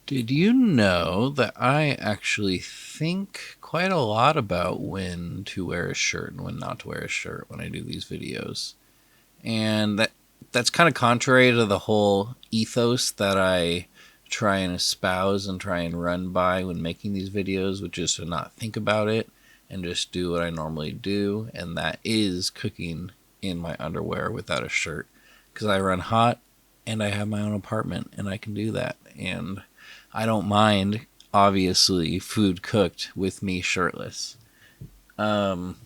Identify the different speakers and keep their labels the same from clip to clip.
Speaker 1: Did you know that I actually think quite a lot about when to wear a shirt and when not to wear a shirt when I do these videos? And that's kind of contrary to the whole ethos that I try and espouse and try and run by when making these videos, which is to not think about it and just do what I normally do, and that is cooking in my underwear without a shirt because I run hot and I have my own apartment and I can do that. And I don't mind, obviously, food cooked with me shirtless. Um,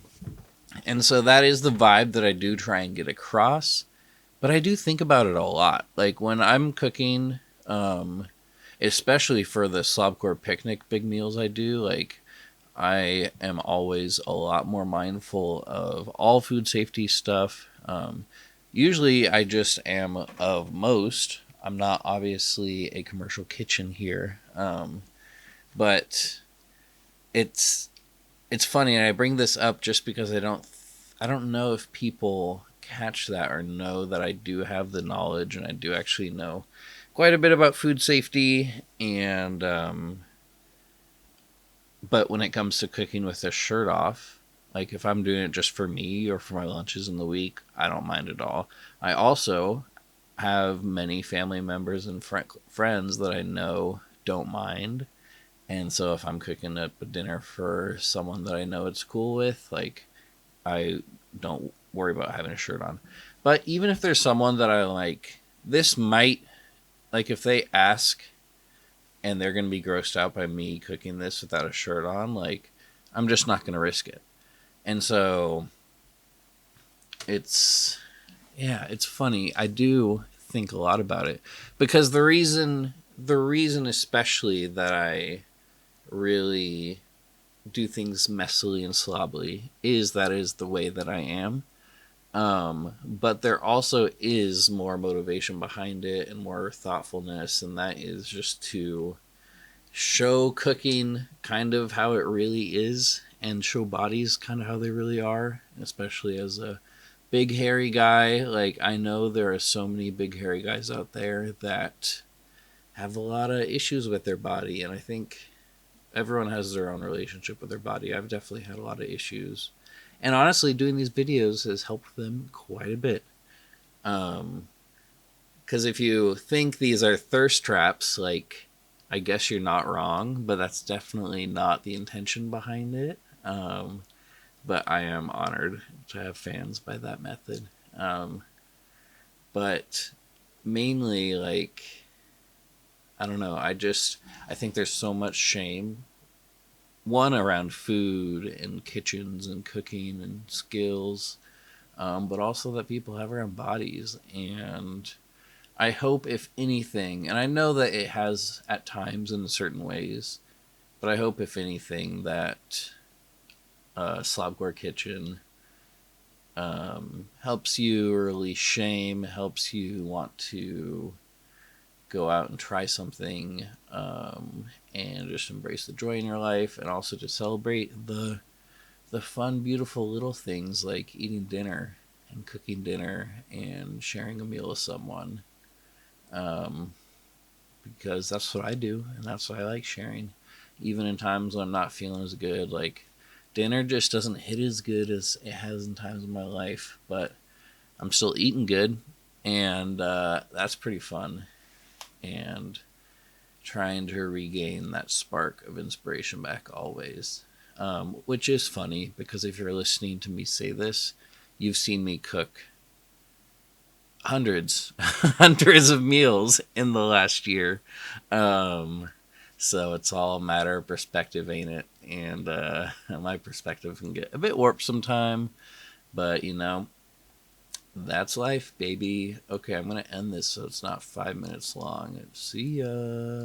Speaker 1: and so that is the vibe that I do try and get across. But I do think about it a lot. Like when I'm cooking, especially for the Slobcore picnic big meals I do, like I am always a lot more mindful of all food safety stuff. Usually I just am of most. I'm not obviously a commercial kitchen here. But it's it's funny, and I bring this up just because I don't know if people catch that or know that I do have the knowledge and I do actually know quite a bit about food safety. And but when it comes to cooking with a shirt off, like if I'm doing it just for me or for my lunches in the week, I don't mind at all. I also have many family members and friends that I know don't mind. And so if I'm cooking up a dinner for someone that I know it's cool with, like I don't worry about having a shirt on. But even if there's someone that I like, this might, like if they ask and they're going to be grossed out by me cooking this without a shirt on, like I'm just not going to risk it. And so it's, yeah, it's funny. I do think a lot about it because the reason especially that I really do things messily and sloppily is that is the way that I am. But there also is more motivation behind it and more thoughtfulness, and that is just to show cooking kind of how it really is and show bodies kind of how they really are, especially as a big hairy guy. Like, I know there are so many big hairy guys out there that have a lot of issues with their body, and I think everyone has their own relationship with their body. I've definitely had a lot of issues. And honestly, doing these videos has helped them quite a bit. Um, because if you think these are thirst traps, like, I guess you're not wrong, but that's definitely not the intention behind it. But I am honored to have fans by that method. Um, but mainly, like, I don't know. I think there's so much shame, one around food and kitchens and cooking and skills, but also that people have around bodies. And I hope, if anything, and I know that it has at times in certain ways, but I hope, if anything, that Slobcore Kitchen helps you release shame, helps you want to go out and try something, and just embrace the joy in your life, and also to celebrate the fun, beautiful little things like eating dinner and cooking dinner and sharing a meal with someone. Um, because that's what I do, and that's what I like sharing, even in times when I'm not feeling as good. Like dinner just doesn't hit as good as it has in times in my life, but I'm still eating good, and that's pretty fun. And trying to regain that spark of inspiration back always. Which is funny because if you're listening to me say this, you've seen me cook hundreds, hundreds of meals in the last year. Um, so it's all a matter of perspective, ain't it? And my perspective can get a bit warped sometime, but that's life, baby. Okay, I'm gonna end this so it's not 5 minutes long. See ya.